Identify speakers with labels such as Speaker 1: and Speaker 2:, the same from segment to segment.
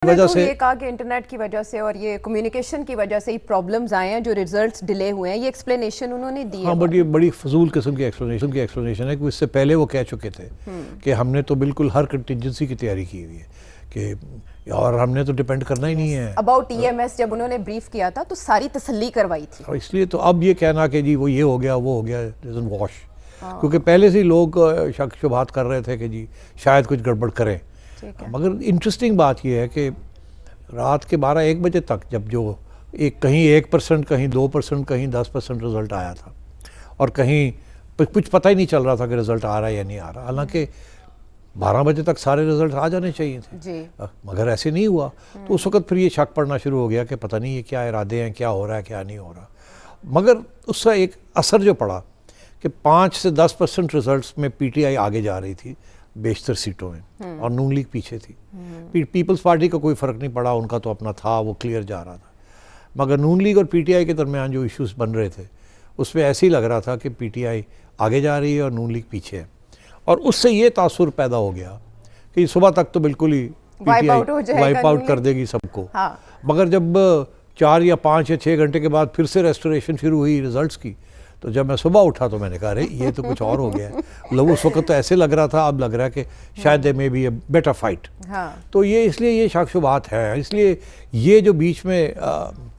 Speaker 1: وجہ سے یہ کہا کہ انٹرنیٹ کی وجہ سے اور یہ کمیونیکیشن کی وجہ سے یہ پرابلمز آئے ہیں جو ریزلٹس ڈیلے ہوئے ہیں، یہ ایکسپلینیشن انہوں نے دی ہے.
Speaker 2: ہاں بٹ یہ بڑی فضول قسم کی ایکسپلینیشن ہے کہ اس سے پہلے وہ کہہ چکے تھے کہ ہم نے تو بالکل ہر کنٹینجنسی کی تیاری کی ہوئی ہے کہ اور ہم نے تو ڈیپینڈ کرنا ہی نہیں ہے.
Speaker 1: اباؤٹ EMS جب انہوں نے بریف کیا تھا تو ساری تسلی کروائی تھی.
Speaker 2: اس لیے تو اب یہ کہنا کہ جی وہ یہ ہو گیا وہ ہو گیا ڈزنٹ واش، کیونکہ پہلے سے ہی لوگ شک شبہات کر رہے تھے کہ جی شاید کچھ گڑبڑ کریں. مگر انٹرسٹنگ بات یہ ہے کہ رات کے 12-1 بجے تک جب جو کہیں 1%، کہیں 2%، کہیں 10% رزلٹ آیا تھا اور کہیں کچھ پتہ ہی نہیں چل رہا تھا کہ رزلٹ آ رہا ہے یا نہیں آ رہا، حالانکہ 12 بجے تک سارے رزلٹ آ جانے چاہیے تھے مگر ایسے نہیں ہوا. تو اس وقت پھر یہ شک پڑنا شروع ہو گیا کہ پتہ نہیں یہ کیا ارادے ہیں، کیا ہو رہا ہے کیا نہیں ہو رہا. مگر اس کا ایک اثر جو پڑا کہ 5 سے 10% رزلٹس میں PTI آگے جا رہی تھی بیشتر سیٹوں میں اور نون لیگ پیچھے تھی. پیپلز پارٹی کا کوئی فرق نہیں پڑا، ان کا تو اپنا تھا، وہ کلیئر جا رہا تھا. مگر نون لیگ اور PTI کے درمیان جو ایشوز بن رہے تھے اس میں ایسے ہی لگ رہا تھا کہ PTI آگے جا رہی ہے اور نون لیگ پیچھے ہے. اور اس سے یہ تاثر پیدا ہو گیا کہ صبح تک تو بالکل ہی PTI وائپ آؤٹ کر دے گی سب کو. مگر جب 4 یا 5 یا 6 گھنٹے کے بعد پھر سے ریسٹوریشن شروع ہوئی رزلٹس کی، تو جب میں صبح اٹھا تو میں نے کہا یہ تو کچھ اور ہو گیا ہے. اس وقت تو ایسے لگ رہا تھا، اب لگ رہا ہے کہ شاید دے میں بھی اے بیٹر فائٹ. تو یہ اس لیے یہ شک شبہات ہے، اس لیے یہ جو بیچ میں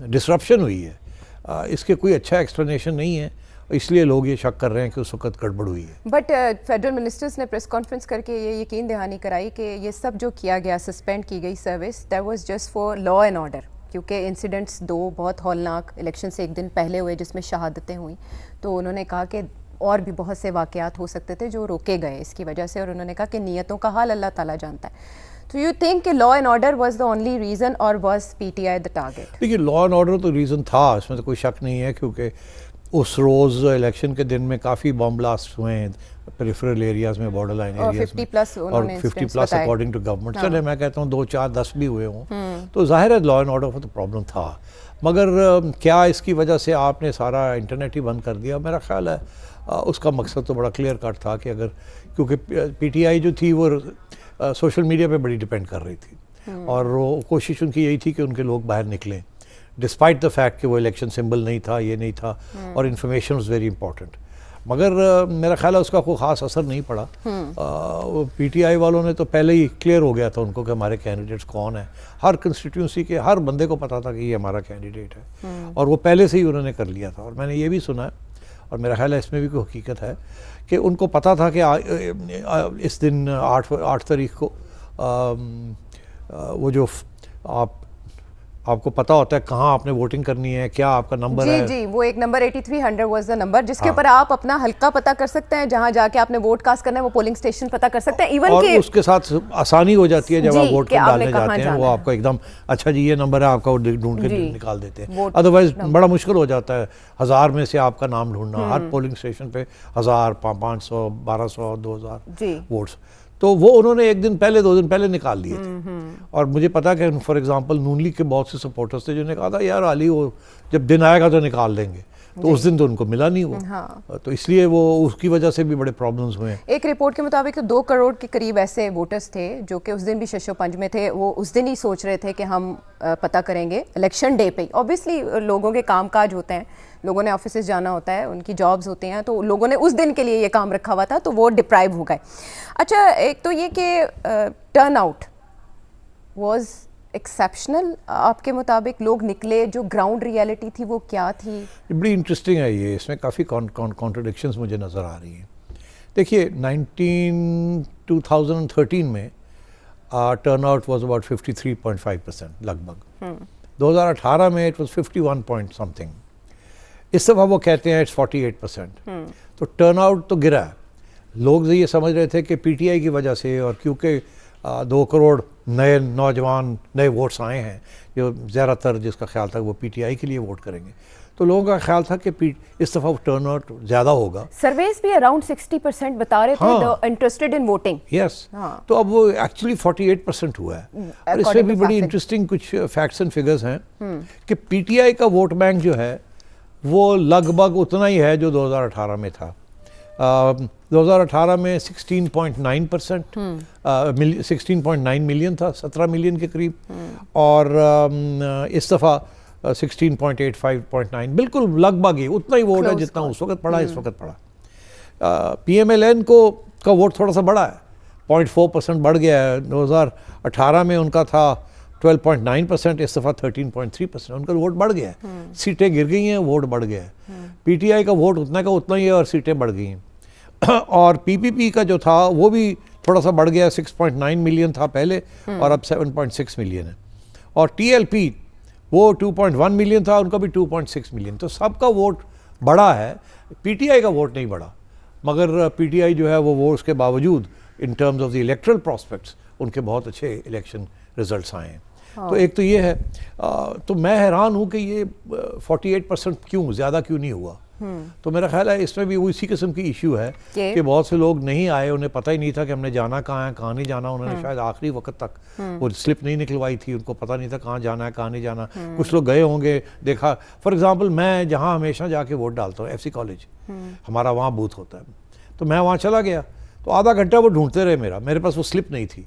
Speaker 2: ڈسرپشن ہوئی ہے اس کے کوئی اچھا ایکسپلینیشن نہیں ہے، اس لیے لوگ یہ شک کر رہے ہیں کہ اس وقت گڑبڑ ہوئی ہے.
Speaker 1: بٹ فیڈرل منسٹرز نے پریس کانفرنس کر کے یہ یقین دہانی کرائی کہ یہ سب جو کیا گیا، سسپینڈ کی گئی service, that was just for law and order, کیونکہ انسیڈنٹس 2 بہت ہولناک الیکشن سے 1 دن پہلے ہوئے جس میں شہادتیں ہوئیں. تو انہوں نے کہا کہ اور بھی بہت سے واقعات ہو سکتے تھے جو روکے گئے اس کی وجہ سے، اور انہوں نے کہا کہ نیتوں کا حال اللہ تعالیٰ جانتا ہے. تو یو تھنک کہ law and order was the only reason اور واز PTI دا ٹارگیٹ؟
Speaker 2: دیکھیے لا اینڈ آرڈر تو ریزن تھا، اس میں تو کوئی شک نہیں ہے، کیونکہ اس روز الیکشن کے دن میں کافی بم بلاسٹ ہوئے ہیں پریفرل ایریاز میں، بارڈر لائن ایریاز میں، اور 50+ اکارڈنگ ٹو گورنمنٹ. چلے میں کہتا ہوں 2 4 10 بھی ہوئے ہوں تو ظاہر ہے لا اینڈ آرڈر کا تو پرابلم تھا. مگر کیا اس کی وجہ سے آپ نے سارا انٹرنیٹ ہی بند کر دیا؟ میرا خیال ہے اس کا مقصد تو بڑا کلیئر کٹ تھا کہ اگر کیونکہ PTI جو تھی وہ سوشل میڈیا پہ بڑی ڈیپینڈ کر رہی تھی اور وہ کوشش ان کی یہی تھی کہ ان کے لوگ باہر نکلیں ڈسپائٹ دا فیکٹ کہ وہ الیکشن سمبل نہیں تھا، یہ نہیں تھا، اور انفارمیشن واز ویری امپورٹنٹ. مگر میرا خیال ہے اس کا کوئی خاص اثر نہیں پڑا. PTI والوں نے تو پہلے ہی کلیئر ہو گیا تھا ان کو کہ ہمارے کینڈیڈیٹس کون ہیں. ہر کنسٹیٹیونسی کے ہر بندے کو پتا تھا کہ یہ ہمارا کینڈیڈیٹ ہے، اور وہ پہلے سے ہی انہوں نے کر لیا تھا. اور میں نے یہ بھی سنا ہے اور میرا خیال ہے اس میں بھی کوئی حقیقت ہے کہ ان کو پتا تھا کہ اس دن 8 تاریخ کو وہ جو آپ کو پتا ہوتا ہے کہاں آپ نے ووٹنگ کرنی ہے، کیا آپ کا نمبر ہے.
Speaker 1: جی وہ ایک نمبر 8300 واز دا نمبر جس کے اوپر آپ اپنا حلقہ پتا کر سکتے ہیں، جہاں جا کے آپ نے ووٹ کاسٹ کرنا ہے، وہ پولنگ اسٹیشن پتا کر سکتے ہیں. ایون
Speaker 2: اور اس کے ساتھ آسانی ہو جاتی ہے جب آپ ووٹ ڈالنے جاتے ہیں، وہ آپ کو ایک دم اچھا جی یہ نمبر ہے آپ کا، وہ ڈھونڈ کے نکال دیتے ہیں. ادروائز بڑا مشکل ہو جاتا ہے 1000 میں سے آپ کا نام ڈھونڈنا، ہر پولنگ اسٹیشن پہ 1000 500 1200 2000 ووٹس. تو وہ انہوں نے 1 دن پہلے 2 دن پہلے نکال دیے تھے. اور مجھے پتا کہ فار ایگزامپل نون لیگ کے بہت سے سپورٹرز تھے جنہوں نے کہا تھا یار علی وہ جب دن آئے گا تو نکال دیں گے، تو اس دن تو ان کو ملا نہیں وہ، تو اس لیے وہ اس کی وجہ سے بھی بڑے پرابلمز ہوئے ہیں.
Speaker 1: ایک رپورٹ کے مطابق 2 کروڑ کے قریب ایسے ووٹرز تھے جو کہ اس دن بھی شش و پنج میں تھے. وہ اس دن ہی سوچ رہے تھے کہ ہم پتہ کریں گے الیکشن ڈے پہ. اوبیسلی لوگوں کے کام کاج ہوتے ہیں، لوگوں نے آفیسز جانا ہوتا ہے، ان کی جابز ہوتے ہیں، تو لوگوں نے اس دن کے لیے یہ کام رکھا ہوا تھا تو وہ ڈپرائیو ہو گئے. اچھا ایک تو یہ کہ ٹرن آؤٹ واز ایکسیپشنل آپ کے مطابق، لوگ نکلے، جو گراؤنڈ ریئلٹی تھی وہ کیا تھی؟
Speaker 2: بڑی انٹرسٹنگ ہے یہ، اس میں کافی کانٹرڈکشنز مجھے نظر آ رہی ہیں. دیکھیے 2013 میں ٹرن آؤٹ واز اباؤٹ 53.5% لگ بھگ. 2018 میں it was 51 point something. اس دفعہ وہ کہتے ہیں اٹس 48%. تو ٹرن آؤٹ تو گرا ہے. لوگ یہ سمجھ رہے تھے کہ PTI کی وجہ سے، اور کیونکہ 2 کروڑ نئے نوجوان نئے ووٹس آئے ہیں جو زیادہ تر جس کا خیال تھا وہ PTI کے لیے ووٹ کریں گے، تو لوگوں کا خیال تھا کہ اس دفعہ ٹرن آؤٹ زیادہ ہوگا.
Speaker 1: سرویز بھی اراؤنڈ 60% بتا رہے تھے انٹرسٹڈ ان ووٹنگ.
Speaker 2: یس، تو اب وہ ایکچولی 48% ہوا ہے. اور اس میں بھی بڑی انٹرسٹنگ کچھ فیکٹس اینڈ فگرز ہیں کہ PTI کا ووٹ بینک جو ہے وہ لگ بھگ اتنا ہی ہے جو 2018 میں تھا. 2018 میں 16.9%, 16.9 ملین تھا, 17 ملین کے قریب, اور اس دفعہ 16.85.9, بالکل لگ بھگ ہی اتنا ہی ووٹ ہے جتنا اس وقت پڑا, اس وقت پڑا. پی ایم ایل این کا ووٹ تھوڑا سا بڑا ہے, 0.4% بڑھ گیا ہے. 2018 میں ان کا تھا 12.9%, اس دفعہ 13.3%, ان کا ووٹ بڑھ گیا ہے. سیٹیں گر گئی ہیں, ووٹ بڑھ گیا ہے. پی ٹی آئی کا ووٹ اتنا کا اتنا ہی ہے اور سیٹیں بڑھ گئی ہیں. اور پی پی پی کا جو تھا وہ بھی تھوڑا سا بڑھ گیا, 6.9 ملین تھا پہلے اور اب 7.6 ملین ہے. اور ٹی ایل پی وہ 2.1 ملین تھا, ان کا بھی 2.6 ملین. تو سب کا ووٹ بڑا ہے, پی ٹی آئی کا ووٹ نہیں بڑا. مگر پی ٹی آئی جو ہے وہ ووٹس کے باوجود in terms of the electoral prospects ان کے بہت اچھے الیکشن ریزلٹس آئے ہیں. تو ایک تو یہ ہے, تو میں حیران ہوں کہ یہ 48% کیوں زیادہ کیوں نہیں ہوا. تو میرا خیال ہے اس میں بھی اسی قسم کی ایشو ہے کہ بہت سے لوگ نہیں آئے, انہیں پتہ ہی نہیں تھا کہ ہم نے جانا کہاں ہے, کہاں نہیں جانا. انہوں نے شاید آخری وقت تک وہ سلپ نہیں نکلوائی تھی, ان کو پتہ نہیں تھا کہاں جانا ہے کہاں نہیں جانا. کچھ لوگ گئے ہوں گے, دیکھا. فار ایگزامپل میں جہاں ہمیشہ جا کے ووٹ ڈالتا ہوں, ایف سی کالج, ہمارا وہاں بوتھ ہوتا ہے, تو میں وہاں چلا گیا, تو آدھا گھنٹہ وہ ڈھونڈتے رہے, میرے پاس وہ سلپ نہیں تھی.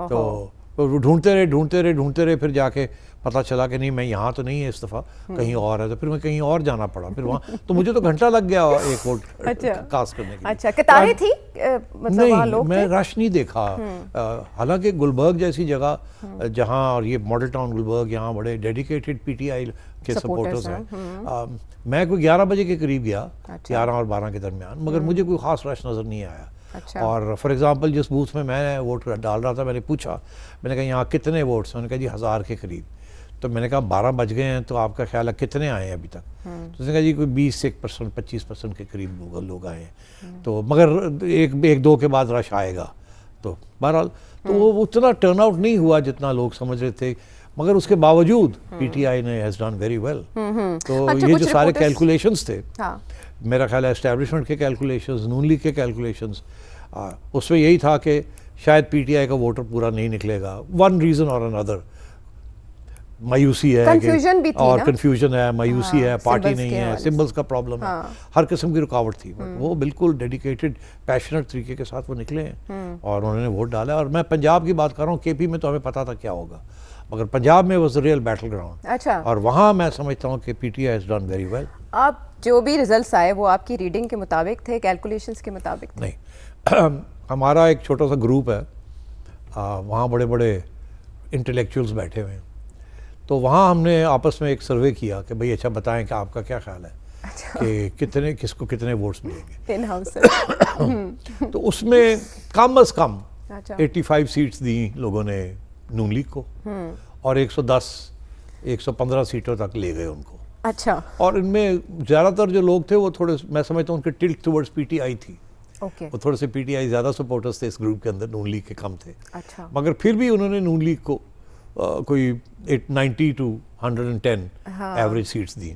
Speaker 2: تو ڈھونڈتے رہے پھر جا کے پتہ چلا کہ نہیں, میں یہاں تو نہیں ہے اس دفعہ, کہیں اور ہے. تو پھر میں کہیں اور جانا پڑا, پھر وہاں تو مجھے تو گھنٹہ لگ گیا ایک ووٹ کاسٹ کرنے کے لیے.
Speaker 1: اچھا, قطاریں تھی
Speaker 2: نہیں, میں رش نہیں دیکھا. حالانکہ گلبرگ جیسی جگہ جہاں, اور یہ ماڈل ٹاؤن گلبرگ, یہاں بڑے ڈیڈیکیٹڈ پی ٹی آئی کے سپورٹرز ہیں. میں کوئی 11 بجے کے قریب گیا, 11 اور 12 کے درمیان, مگر مجھے کوئی خاص رش نظر نہیں آیا. اور فار ایگزامپل جس بوتھ میں میں ووٹ ڈال رہا تھا, میں نے پوچھا, میں نے کہا یہاں کتنے ووٹس ہیں؟ انہوں نے کہا جی 1000 کے قریب. تو میں نے کہا 12 بج گئے ہیں, تو آپ کا خیال ہے کتنے آئے ہیں ابھی تک؟ تو اس نے کہا جی کوئی 21% 25% کے قریب لوگ آئے ہیں. تو مگر ایک دو کے بعد رش آئے گا. تو بہرحال تو وہ اتنا ٹرن آؤٹ نہیں ہوا جتنا لوگ سمجھ رہے تھے, مگر اس کے باوجود پی ٹی آئی نے ہیز ڈن ویری ویل. تو یہ جو سارے کیلکولیشنز تھے, میرا خیال ہے اسٹیبلشمنٹ کے کیلکولیشنز, نون لیگ کے کیلکولیشنز, اس میں یہی تھا کہ شاید پی ٹی آئی کا ووٹر پورا نہیں نکلے گا, ون ریزن اور اندر. مایوسی ہے اور کنفیوژن ہے, مایوسی ہے, پارٹی نہیں ہے, سمبلز کا پرابلم ہے, ہر قسم کی رکاوٹ تھی. وہ بالکل ڈیڈیکیٹڈ پیشنٹ طریقے کے ساتھ وہ نکلے ہیں اور انہوں نے ووٹ ڈالا. اور میں پنجاب کی بات کر رہا ہوں, کے پی میں تو ہمیں پتا تھا کیا ہوگا, مگر پنجاب میں واز ریئل بیٹل گراؤنڈ. اور وہاں میں سمجھتا ہوں کہ P T I has done very well.
Speaker 1: آپ جو بھی ریزلٹس آئے وہ آپ کی ریڈنگ کے مطابق تھے, کیلکولیشنز کے مطابق تھے؟
Speaker 2: نہیں, ہمارا ایک چھوٹا سا گروپ ہے, وہاں بڑے بڑے انٹلیکچوئلز بیٹھے ہوئے ہیں. تو وہاں ہم نے آپس میں ایک سروے کیا کہ بھئی اچھا بتائیں کہ آپ کا کیا خیال ہے کہ کس کو کتنے ووٹس ملیں گے. تو اس میں کم از کم 85 سیٹس دیں لوگوں نے نون لیگ کو, اور 115 سیٹوں تک لے گئے ان کو.
Speaker 1: اچھا.
Speaker 2: اور ان میں زیادہ تر جو لوگ تھے وہ تھوڑے, میں سمجھتا ہوں ان کے ٹلٹ ٹورڈز پی ٹی آئی تھی. وہ تھوڑے سے پی ٹی آئی زیادہ سپورٹرز تھے اس گروپ کے اندر, نون لیگ کے کم تھے. مگر پھر بھی انہوں نے نون لیگ کو کوئی 90 to 110 ایوریج سیٹس دیں.